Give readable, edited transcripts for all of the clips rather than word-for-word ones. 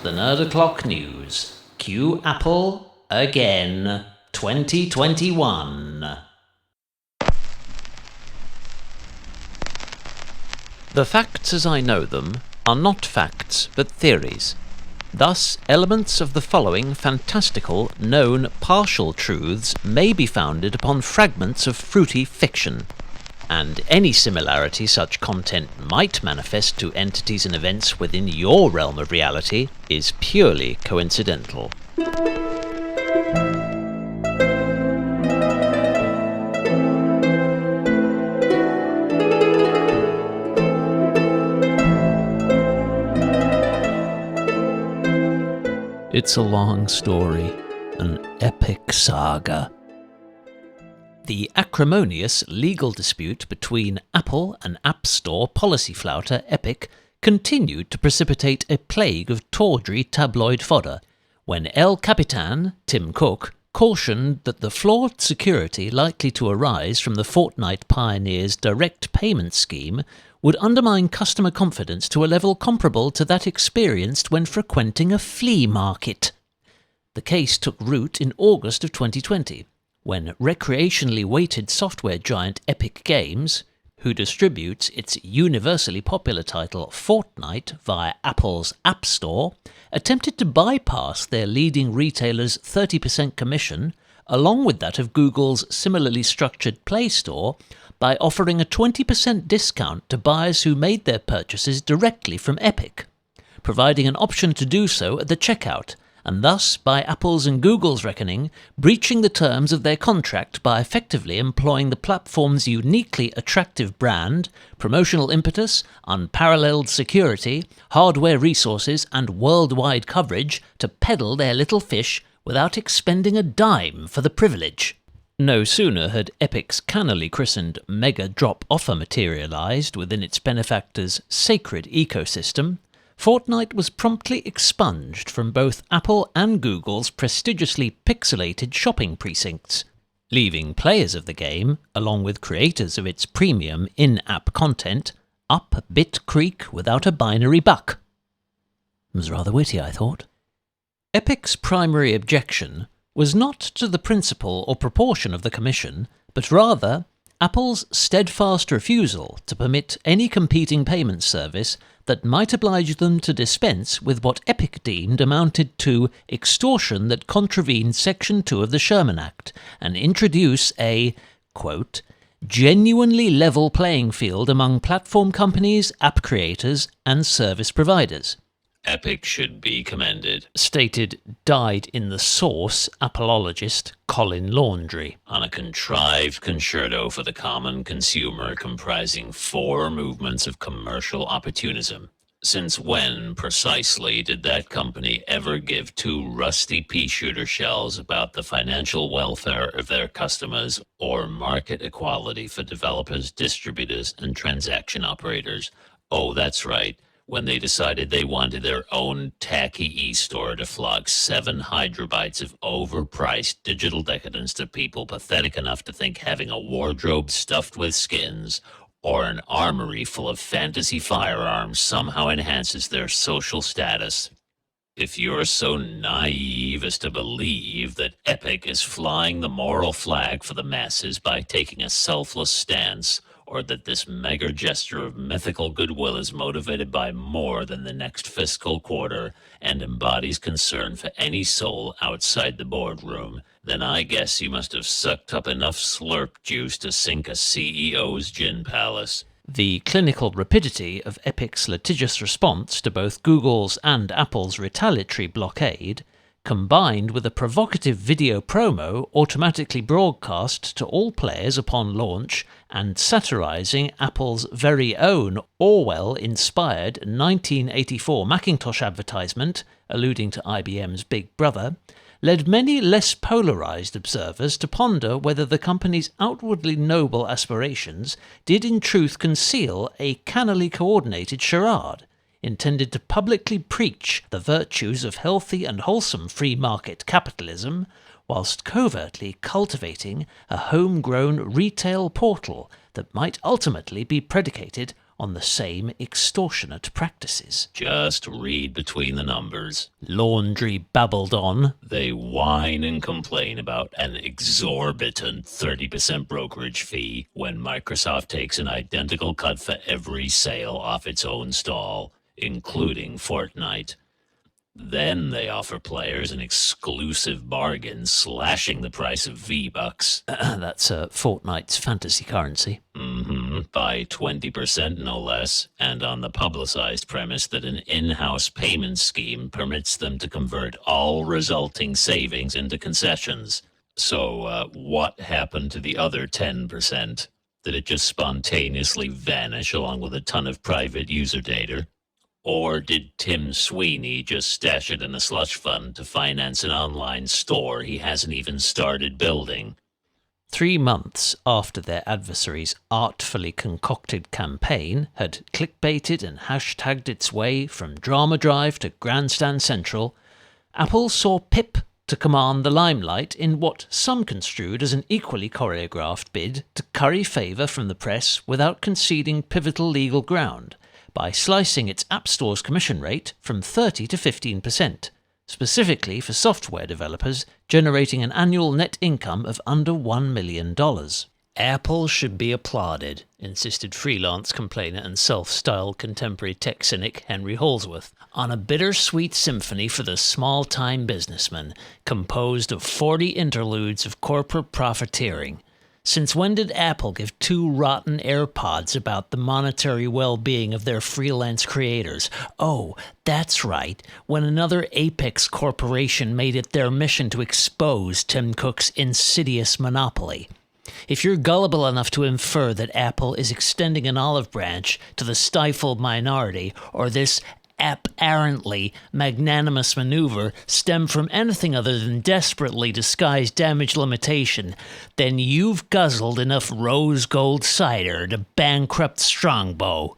the Nerd O'Clock News. Cue Apple again. 2021. The facts as I know them are not facts but theories. Thus, elements of the following fantastical, known partial truths may be founded upon fragments of fruity fiction, and any similarity such content might manifest to entities and events within your realm of reality is purely coincidental. It's a long story, an epic saga. The acrimonious legal dispute between Apple and App Store policy flouter Epic continued to precipitate a plague of tawdry tabloid fodder when El Capitan, Tim Cook, cautioned that the flawed security likely to arise from the Fortnite pioneer's direct payment scheme would undermine customer confidence to a level comparable to that experienced when frequenting a flea market. The case took root in August of 2020, when recreationally weighted software giant Epic Games, who distributes its universally popular title Fortnite via Apple's App Store, attempted to bypass their leading retailer's 30% commission, along with that of Google's similarly structured Play Store, by offering a 20% discount to buyers who made their purchases directly from Epic, providing an option to do so at the checkout, and thus, by Apple's and Google's reckoning, breaching the terms of their contract by effectively employing the platform's uniquely attractive brand, promotional impetus, unparalleled security, hardware resources, and worldwide coverage to peddle their little fish without expending a dime for the privilege. No sooner had Epic's cannily christened mega drop offer materialised within its benefactor's sacred ecosystem, Fortnite was promptly expunged from both Apple and Google's prestigiously pixelated shopping precincts, leaving players of the game, along with creators of its premium in-app content, up Bit Creek without a binary buck. It was rather witty, I thought. Epic's primary objection was not to the principle or proportion of the commission, but rather Apple's steadfast refusal to permit any competing payment service that might oblige them to dispense with what Epic deemed amounted to extortion that contravened Section 2 of the Sherman Act and introduce a, quote, genuinely level playing field among platform companies, app creators, and service providers. Epic should be commended, stated dyed-in-the-sauce apologist Colin Laundrie, on a contrived concerto for the common consumer comprising 4 movements of commercial opportunism. Since when, precisely, did that company ever give 2 rusty pea-shooter shells about the financial welfare of their customers or market equality for developers, distributors, and transaction operators? Oh, that's right. When they decided they wanted their own tacky e-store to flog 7 hydrobytes of overpriced digital decadence to people pathetic enough to think having a wardrobe stuffed with skins or an armory full of fantasy firearms somehow enhances their social status. If you're so naive as to believe that Epic is flying the moral flag for the masses by taking a selfless stance, or that this mega gesture of mythical goodwill is motivated by more than the next fiscal quarter and embodies concern for any soul outside the boardroom, then I guess you must have sucked up enough slurp juice to sink a CEO's gin palace. The clinical rapidity of Epic's litigious response to both Google's and Apple's retaliatory blockade, combined with a provocative video promo automatically broadcast to all players upon launch and satirizing Apple's very own Orwell-inspired 1984 Macintosh advertisement, alluding to IBM's Big Brother, led many less polarized observers to ponder whether the company's outwardly noble aspirations did in truth conceal a cannily coordinated charade, intended to publicly preach the virtues of healthy and wholesome free market capitalism, whilst covertly cultivating a homegrown retail portal that might ultimately be predicated on the same extortionate practices. Just read between the numbers. Laundry babbled on. They whine and complain about an exorbitant 30% brokerage fee when Microsoft takes an identical cut for every sale off its own stall, including Fortnite. Then they offer players an exclusive bargain, slashing the price of V-Bucks. That's Fortnite's fantasy currency. By 20% no less, and on the publicized premise that an in-house payment scheme permits them to convert all resulting savings into concessions. So, what happened to the other 10%? Did it just spontaneously vanish along with a ton of private user data? Or did Tim Sweeney just stash it in a slush fund to finance an online store he hasn't even started building? 3 months after their adversary's artfully concocted campaign had clickbaited and hashtagged its way from Drama Drive to Grandstand Central, Apple saw Pip to command the limelight in what some construed as an equally choreographed bid to curry favour from the press without conceding pivotal legal ground, by slicing its App Store's commission rate from 30 to 15%, specifically for software developers generating an annual net income of under $1 million. Apple should be applauded, insisted freelance complainer and self-styled contemporary tech cynic Henry Holsworth, on a bittersweet symphony for the small-time businessman, composed of 40 interludes of corporate profiteering. Since when did Apple give 2 rotten AirPods about the monetary well-being of their freelance creators? Oh, that's right, when another apex corporation made it their mission to expose Tim Cook's insidious monopoly. If you're gullible enough to infer that Apple is extending an olive branch to the stifled minority, or this apparently magnanimous maneuver stem from anything other than desperately disguised damage limitation, then you've guzzled enough rose gold cider to bankrupt Strongbow.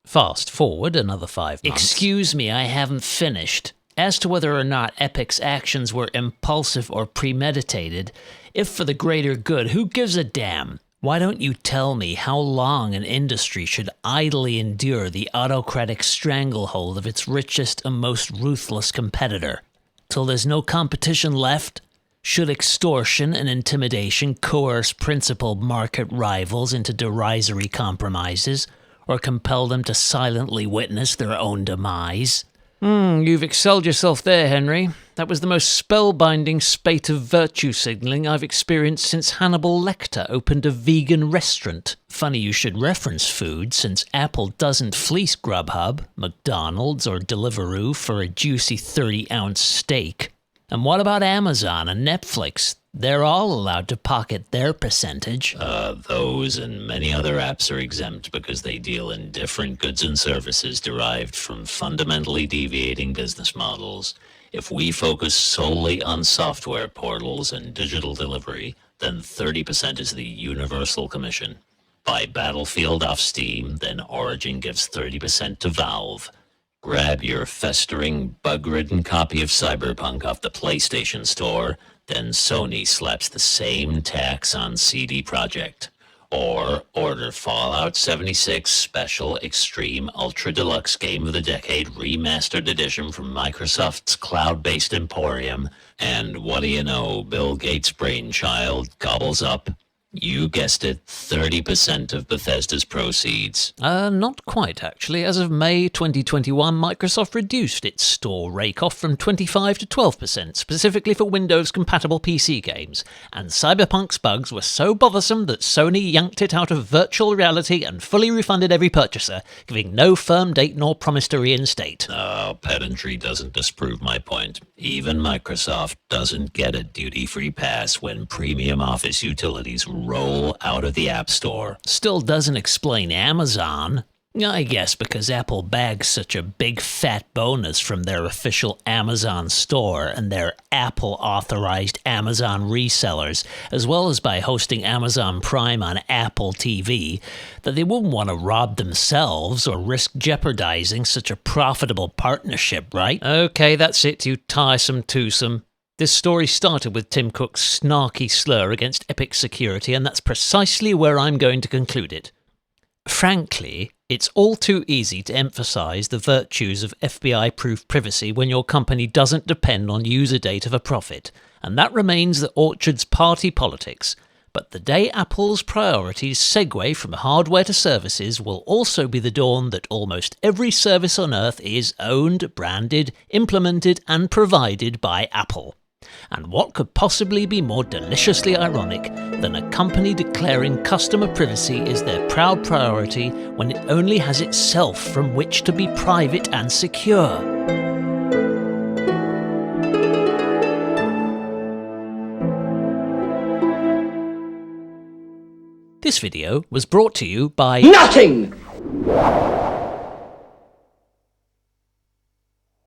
Fast forward another 5 months. Excuse me, I haven't finished. As to whether or not Epic's actions were impulsive or premeditated, if for the greater good, who gives a damn? Why don't you tell me how long an industry should idly endure the autocratic stranglehold of its richest and most ruthless competitor? Till there's no competition left? Should extortion and intimidation coerce principled market rivals into derisory compromises, or compel them to silently witness their own demise? You've excelled yourself there, Henry. That was the most spellbinding spate of virtue signalling I've experienced since Hannibal Lecter opened a vegan restaurant. Funny you should reference food, since Apple doesn't fleece Grubhub, McDonald's, or Deliveroo for a juicy 30-ounce steak. And what about Amazon and Netflix? They're all allowed to pocket their percentage. Those and many other apps are exempt because they deal in different goods and services derived from fundamentally deviating business models. If we focus solely on software portals and digital delivery, then 30% is the universal commission. Buy Battlefield off Steam, then Origin gives 30% to Valve. Grab your festering, bug-ridden copy of Cyberpunk off the PlayStation Store, then Sony slaps the same tax on CD Projekt. Or order Fallout 76 Special Extreme Ultra Deluxe Game of the Decade Remastered Edition from Microsoft's cloud-based Emporium, and what do you know, Bill Gates' brainchild gobbles up, you guessed it, 30% of Bethesda's proceeds. Not quite, actually. As of May 2021, Microsoft reduced its store rake-off from 25 to 12%, specifically for Windows-compatible PC games. And Cyberpunk's bugs were so bothersome that Sony yanked it out of virtual reality and fully refunded every purchaser, giving no firm date nor promise to reinstate. Oh, pedantry doesn't disprove my point. Even Microsoft doesn't get a duty-free pass when premium Office utilities roll out of the App Store. Still doesn't explain Amazon. I guess because Apple bags such a big fat bonus from their official Amazon store and their Apple-authorized Amazon resellers, as well as by hosting Amazon Prime on Apple TV, that they wouldn't want to rob themselves or risk jeopardizing such a profitable partnership, right? Okay, that's it, you tiresome twosome. This story started with Tim Cook's snarky slur against Epic security, and that's precisely where I'm going to conclude it. Frankly, it's all too easy to emphasize the virtues of FBI-proof privacy when your company doesn't depend on user data for profit, and that remains the orchard's party politics. But the day Apple's priorities segue from hardware to services will also be the dawn that almost every service on Earth is owned, branded, implemented, and provided by Apple. And what could possibly be more deliciously ironic than a company declaring customer privacy is their proud priority when it only has itself from which to be private and secure? This video was brought to you by Nothing!